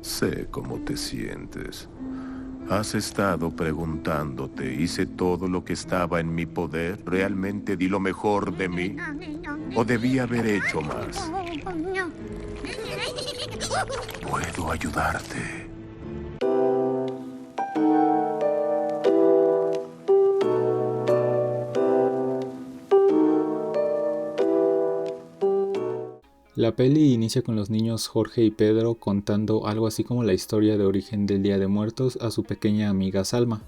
Sé cómo te sientes. Has estado preguntándote, ¿hice todo lo que estaba en mi poder? ¿Realmente di lo mejor de mí? ¿O debí haber hecho más? Puedo ayudarte. La peli inicia con los niños Jorge y Pedro contando algo así como la historia de origen del Día de Muertos a su pequeña amiga Salma.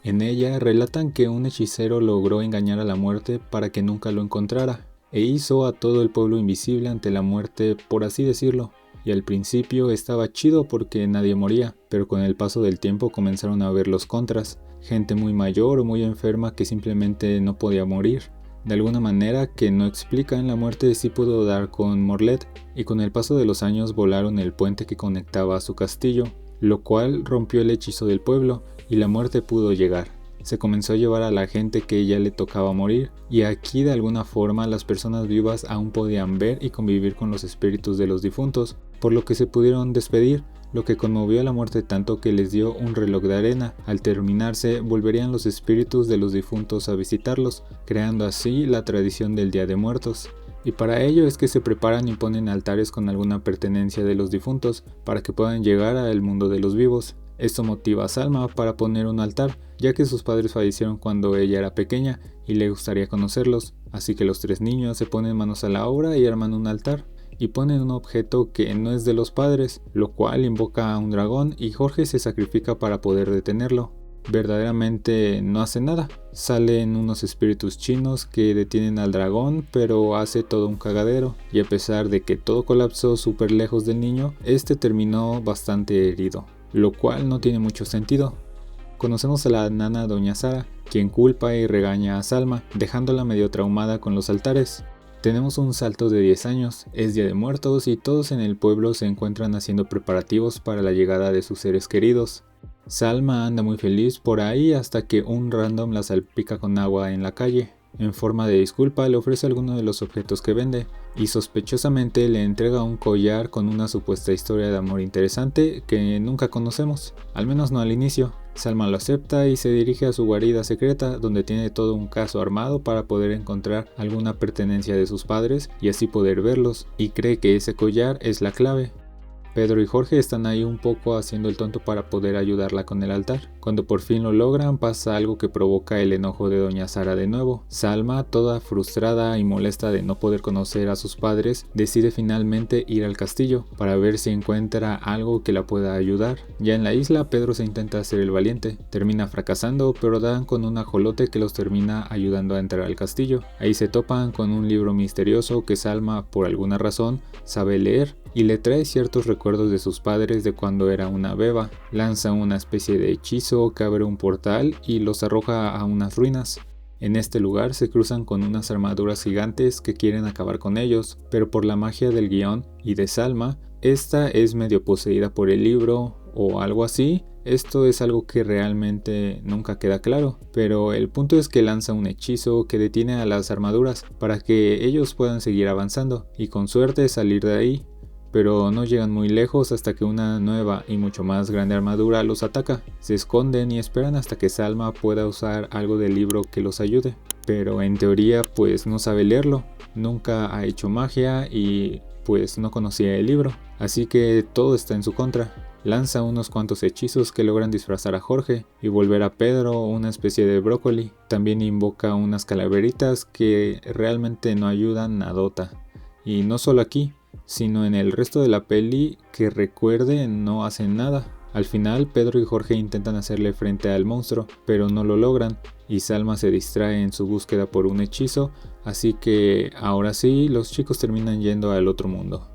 En ella relatan que un hechicero logró engañar a la muerte para que nunca lo encontrara, e hizo a todo el pueblo invisible ante la muerte, por así decirlo. Y al principio estaba chido porque nadie moría, pero con el paso del tiempo comenzaron a ver los contras, gente muy mayor o muy enferma que simplemente no podía morir. De alguna manera que no explican, la muerte sí pudo dar con Morlet, y con el paso de los años volaron el puente que conectaba a su castillo, lo cual rompió el hechizo del pueblo y la muerte pudo llegar. Se comenzó a llevar a la gente que ya le tocaba morir, y aquí de alguna forma las personas vivas aún podían ver y convivir con los espíritus de los difuntos, por lo que se pudieron despedir, lo que conmovió a la muerte tanto que les dio un reloj de arena. Al terminarse, volverían los espíritus de los difuntos a visitarlos, creando así la tradición del Día de Muertos. Y para ello es que se preparan y ponen altares con alguna pertenencia de los difuntos, para que puedan llegar al mundo de los vivos. Esto motiva a Salma para poner un altar, ya que sus padres fallecieron cuando ella era pequeña y le gustaría conocerlos, así que los tres niños se ponen manos a la obra y arman un altar, y ponen un objeto que no es de los padres, lo cual invoca a un dragón y Jorge se sacrifica para poder detenerlo. Verdaderamente no hace nada, salen unos espíritus chinos que detienen al dragón, pero hace todo un cagadero, y a pesar de que todo colapsó súper lejos del niño, este terminó bastante herido, lo cual no tiene mucho sentido. Conocemos a la nana Doña Sara, quien culpa y regaña a Salma, dejándola medio traumada con los altares. Tenemos un salto de 10 años, es Día de Muertos y todos en el pueblo se encuentran haciendo preparativos para la llegada de sus seres queridos. Salma anda muy feliz por ahí hasta que un random la salpica con agua en la calle. En forma de disculpa le ofrece alguno de los objetos que vende y sospechosamente le entrega un collar con una supuesta historia de amor interesante que nunca conocemos, al menos no al inicio. Salma lo acepta y se dirige a su guarida secreta, donde tiene todo un caso armado para poder encontrar alguna pertenencia de sus padres y así poder verlos, y cree que ese collar es la clave. Pedro y Jorge están ahí un poco haciendo el tonto para poder ayudarla con el altar. Cuando por fin lo logran, pasa algo que provoca el enojo de Doña Sara de nuevo. Salma, toda frustrada y molesta de no poder conocer a sus padres, decide finalmente ir al castillo para ver si encuentra algo que la pueda ayudar. Ya en la isla, Pedro se intenta hacer el valiente, termina fracasando, pero dan con un ajolote que los termina ayudando a entrar al castillo. Ahí se topan con un libro misterioso que Salma, por alguna razón, sabe leer, y le trae ciertos recuerdos de sus padres de cuando era una beba. Lanza una especie de hechizo que abre un portal y los arroja a unas ruinas. En este lugar se cruzan con unas armaduras gigantes que quieren acabar con ellos, pero por la magia del guión y de Salma, esta es medio poseída por el libro o algo así. Esto es algo que realmente nunca queda claro, pero el punto es que lanza un hechizo que detiene a las armaduras para que ellos puedan seguir avanzando y con suerte salir de ahí. Pero no llegan muy lejos hasta que una nueva y mucho más grande armadura los ataca. Se esconden y esperan hasta que Salma pueda usar algo del libro que los ayude. Pero en teoría pues no sabe leerlo, nunca ha hecho magia y pues no conocía el libro, así que todo está en su contra. Lanza unos cuantos hechizos que logran disfrazar a Jorge y volver a Pedro una especie de brócoli. También invoca unas calaveritas que realmente no ayudan nadota. Y no solo aquí, sino en el resto de la peli, que recuerde no hacen nada. Al final Pedro y Jorge intentan hacerle frente al monstruo, pero no lo logran y Salma se distrae en su búsqueda por un hechizo, así que ahora sí los chicos terminan yendo al otro mundo.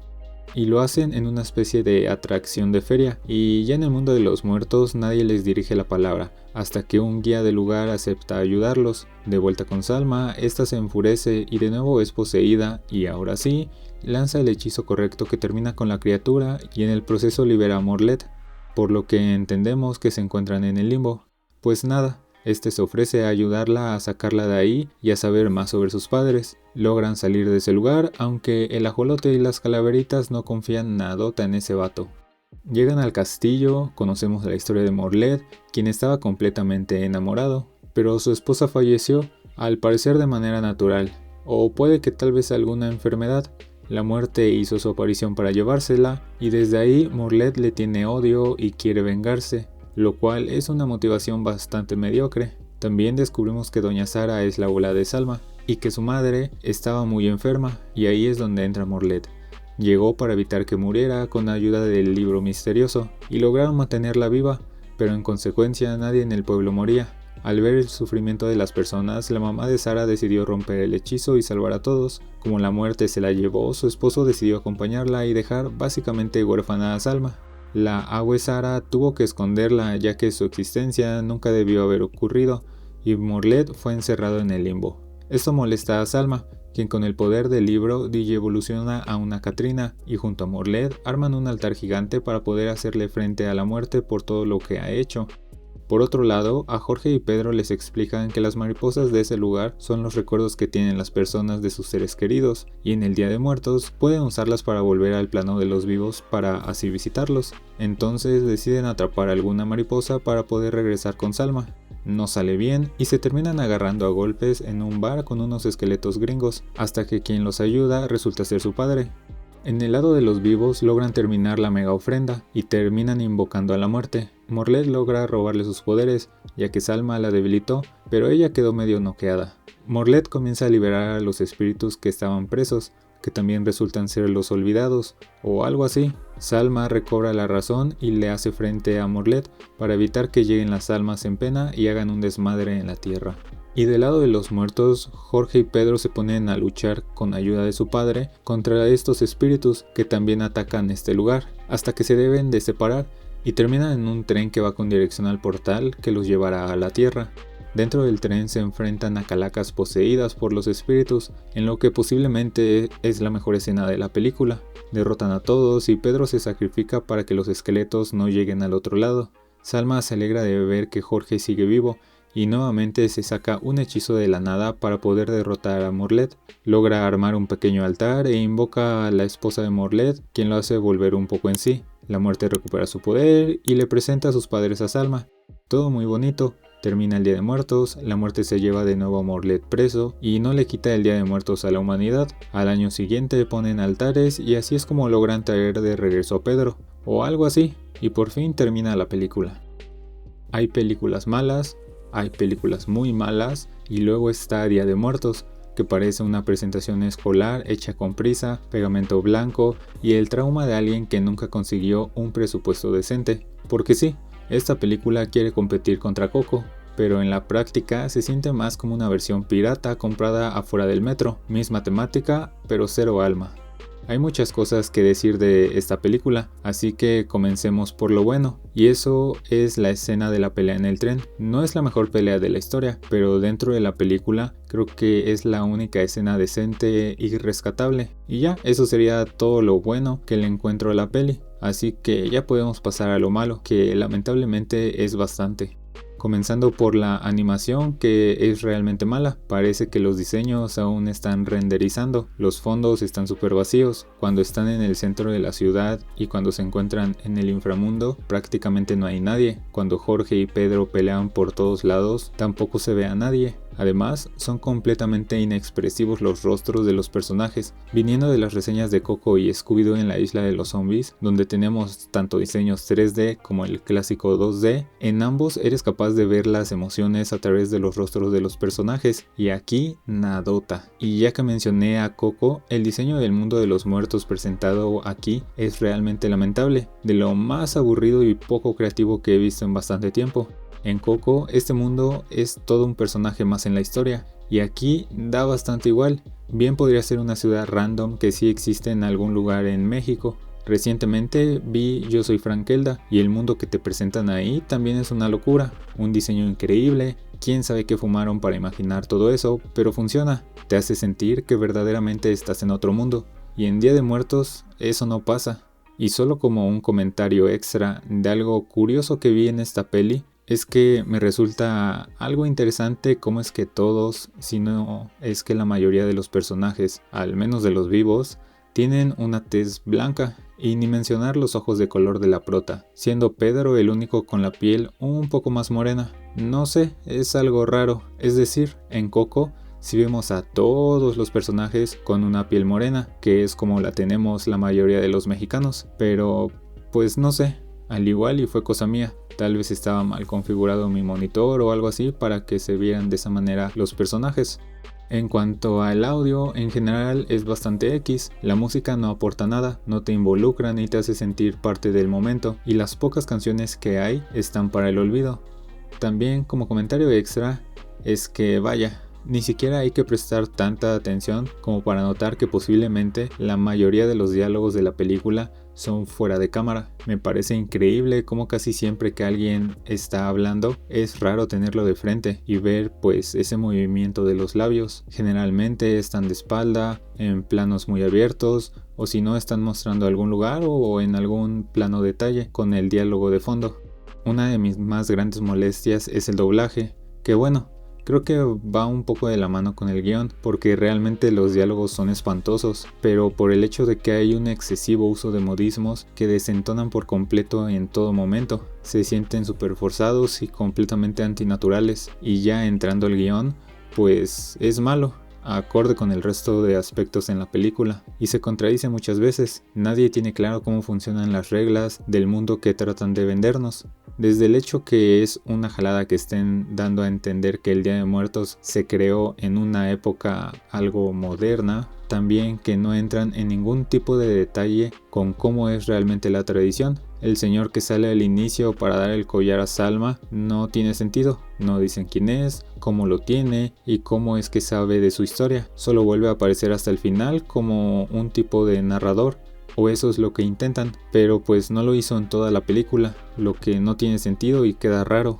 Y lo hacen en una especie de atracción de feria, y ya en el mundo de los muertos nadie les dirige la palabra, hasta que un guía del lugar acepta ayudarlos. De vuelta con Salma, esta se enfurece y de nuevo es poseída, y ahora sí, lanza el hechizo correcto que termina con la criatura y en el proceso libera a Morlet, por lo que entendemos que se encuentran en el limbo. Pues nada, este se ofrece a ayudarla a sacarla de ahí y a saber más sobre sus padres. Logran salir de ese lugar, aunque el ajolote y las calaveritas no confían nadota en ese vato. Llegan al castillo, conocemos la historia de Morled, quien estaba completamente enamorado, pero su esposa falleció, al parecer de manera natural, o puede que tal vez alguna enfermedad. La muerte hizo su aparición para llevársela, y desde ahí Morled le tiene odio y quiere vengarse, lo cual es una motivación bastante mediocre. También descubrimos que Doña Sara es la abuela de Salma, y que su madre estaba muy enferma, y ahí es donde entra Morled. Llegó para evitar que muriera con ayuda del libro misterioso, y lograron mantenerla viva, pero en consecuencia nadie en el pueblo moría. Al ver el sufrimiento de las personas, la mamá de Sara decidió romper el hechizo y salvar a todos. Como la muerte se la llevó, su esposo decidió acompañarla y dejar básicamente huérfana a Salma. La abue Sara tuvo que esconderla ya que su existencia nunca debió haber ocurrido, y Morled fue encerrado en el limbo. Esto molesta a Salma, quien con el poder del libro digievoluciona a una Catrina, y junto a Morled arman un altar gigante para poder hacerle frente a la muerte por todo lo que ha hecho. Por otro lado, a Jorge y Pedro les explican que las mariposas de ese lugar son los recuerdos que tienen las personas de sus seres queridos, y en el Día de Muertos pueden usarlas para volver al plano de los vivos para así visitarlos. Entonces deciden atrapar alguna mariposa para poder regresar con Salma. No sale bien y se terminan agarrando a golpes en un bar con unos esqueletos gringos, hasta que quien los ayuda resulta ser su padre. En el lado de los vivos logran terminar la mega ofrenda y terminan invocando a la muerte. Morled logra robarle sus poderes, ya que Salma la debilitó, pero ella quedó medio noqueada. Morled comienza a liberar a los espíritus que estaban presos, que también resultan ser los olvidados, o algo así. Salma recobra la razón y le hace frente a Morled para evitar que lleguen las almas en pena y hagan un desmadre en la tierra. Y del lado de los muertos, Jorge y Pedro se ponen a luchar con ayuda de su padre contra estos espíritus que también atacan este lugar, hasta que se deben de separar y terminan en un tren que va con dirección al portal que los llevará a la tierra. Dentro del tren se enfrentan a calacas poseídas por los espíritus, en lo que posiblemente es la mejor escena de la película. Derrotan a todos y Pedro se sacrifica para que los esqueletos no lleguen al otro lado. Salma se alegra de ver que Jorge sigue vivo, y nuevamente se saca un hechizo de la nada para poder derrotar a Morled. Logra armar un pequeño altar e invoca a la esposa de Morled, quien lo hace volver un poco en sí. La muerte recupera su poder y le presenta a sus padres a Salma. Todo muy bonito. Termina el Día de Muertos, la muerte se lleva de nuevo a Morled preso y no le quita el Día de Muertos a la humanidad. Al año siguiente ponen altares y así es como logran traer de regreso a Pedro, o algo así, y por fin termina la película. Hay películas malas, hay películas muy malas, y luego está Día de Muertos, que parece una presentación escolar hecha con prisa, pegamento blanco y el trauma de alguien que nunca consiguió un presupuesto decente. Porque sí, esta película quiere competir contra Coco, pero en la práctica se siente más como una versión pirata comprada afuera del metro, misma temática, pero cero alma. Hay muchas cosas que decir de esta película, así que comencemos por lo bueno, y eso es la escena de la pelea en el tren. No es la mejor pelea de la historia, pero dentro de la película creo que es la única escena decente y rescatable. Y ya, eso sería todo lo bueno que le encuentro a la peli, así que ya podemos pasar a lo malo, que lamentablemente es bastante. Comenzando por la animación, que es realmente mala. Parece que los diseños aún están renderizando, los fondos están súper vacíos. Cuando están en el centro de la ciudad y cuando se encuentran en el inframundo, prácticamente no hay nadie. Cuando Jorge y Pedro pelean por todos lados, tampoco se ve a nadie. Además, son completamente inexpresivos los rostros de los personajes. Viniendo de las reseñas de Coco y Scooby-Doo en la isla de los zombies, donde tenemos tanto diseños 3D como el clásico 2D, en ambos eres capaz de ver las emociones a través de los rostros de los personajes, y aquí nadota. Y ya que mencioné a Coco, el diseño del mundo de los muertos presentado aquí es realmente lamentable, de lo más aburrido y poco creativo que he visto en bastante tiempo. En Coco, este mundo es todo un personaje más en la historia, y aquí da bastante igual. Bien podría ser una ciudad random que sí existe en algún lugar en México. Recientemente vi Yo Soy Frankelda, y el mundo que te presentan ahí también es una locura. Un diseño increíble, quién sabe qué fumaron para imaginar todo eso, pero funciona. Te hace sentir que verdaderamente estás en otro mundo, y en Día de Muertos eso no pasa. Y solo como un comentario extra de algo curioso que vi en esta peli, es que me resulta algo interesante cómo es que todos, si no es que la mayoría de los personajes, al menos de los vivos, tienen una tez blanca, Y ni mencionar los ojos de color de la prota, siendo Pedro el único con la piel un poco más morena. No sé, es algo raro. Es decir, en Coco sí vemos a todos los personajes con una piel morena, que es como la tenemos la mayoría de los mexicanos. Pero pues no sé, al igual y fue cosa mía. Tal vez estaba mal configurado mi monitor o algo así para que se vieran de esa manera los personajes. En cuanto al audio, en general es bastante X, la música no aporta nada, no te involucra ni te hace sentir parte del momento, y las pocas canciones que hay están para el olvido. También como comentario extra, es que vaya, ni siquiera hay que prestar tanta atención como para notar que posiblemente la mayoría de los diálogos de la película son fuera de cámara. Me parece increíble cómo casi siempre que alguien está hablando es raro tenerlo de frente y ver pues ese movimiento de los labios. Generalmente están de espalda, en planos muy abiertos, o si no están mostrando algún lugar o en algún plano detalle con el diálogo de fondo. Una de mis más grandes molestias es el doblaje, que bueno, creo que va un poco de la mano con el guión, porque realmente los diálogos son espantosos, pero por el hecho de que hay un excesivo uso de modismos que desentonan por completo en todo momento, se sienten súper forzados y completamente antinaturales, y ya entrando al guión, pues es malo, acorde con el resto de aspectos en la película, y se contradice muchas veces. Nadie tiene claro cómo funcionan las reglas del mundo que tratan de vendernos. Desde el hecho que es una jalada que estén dando a entender que el Día de Muertos se creó en una época algo moderna, también que no entran en ningún tipo de detalle con cómo es realmente la tradición. El señor que sale al inicio para dar el collar a Salma no tiene sentido, no dicen quién es, cómo lo tiene y cómo es que sabe de su historia, solo vuelve a aparecer hasta el final como un tipo de narrador. O eso es lo que intentan, pero pues no lo hizo en toda la película, lo que no tiene sentido y queda raro.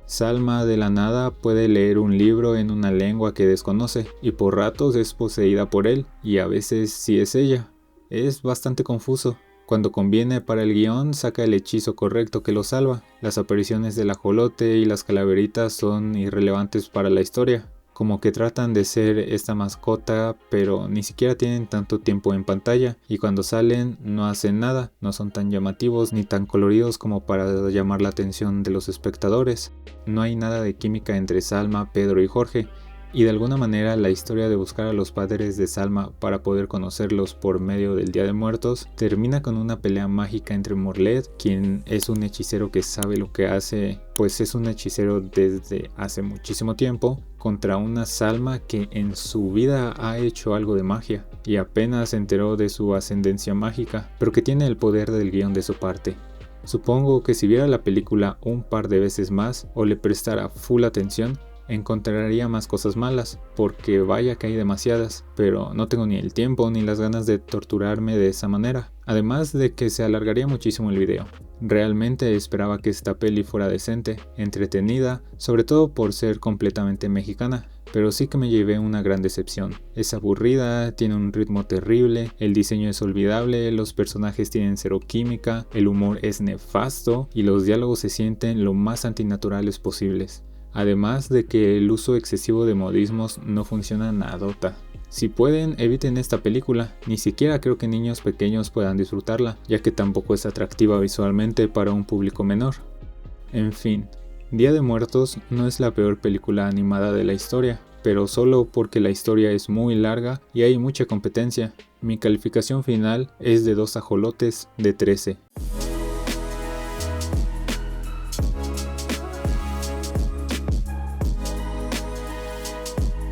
Salma de la nada puede leer un libro en una lengua que desconoce y por ratos es poseída por él y a veces sí es ella. Es bastante confuso. Cuando conviene para el guión saca el hechizo correcto que lo salva. Las apariciones del ajolote y las calaveritas son irrelevantes para la historia. Como que tratan de ser esta mascota, pero ni siquiera tienen tanto tiempo en pantalla, y cuando salen no hacen nada, no son tan llamativos ni tan coloridos como para llamar la atención de los espectadores. No hay nada de química entre Salma, Pedro y Jorge, y de alguna manera la historia de buscar a los padres de Salma para poder conocerlos por medio del Día de Muertos termina con una pelea mágica entre Morlet, quien es un hechicero que sabe lo que hace, pues es un hechicero desde hace muchísimo tiempo, contra una Salma que en su vida ha hecho algo de magia y apenas se enteró de su ascendencia mágica, pero que tiene el poder del guión de su parte. Supongo que si viera la película un par de veces más o le prestara full atención, encontraría más cosas malas, porque vaya que hay demasiadas, pero no tengo ni el tiempo ni las ganas de torturarme de esa manera, además de que se alargaría muchísimo el video. Realmente esperaba que esta peli fuera decente, entretenida, sobre todo por ser completamente mexicana, pero sí que me llevé una gran decepción. Es aburrida, tiene un ritmo terrible, el diseño es olvidable, los personajes tienen cero química, el humor es nefasto y los diálogos se sienten lo más antinaturales posibles. Además de que el uso excesivo de modismos no funciona nadota. Si pueden, eviten esta película, ni siquiera creo que niños pequeños puedan disfrutarla, ya que tampoco es atractiva visualmente para un público menor. En fin, Día de Muertos no es la peor película animada de la historia, pero solo porque la historia es muy larga y hay mucha competencia. Mi calificación final es de 2 ajolotes de 13.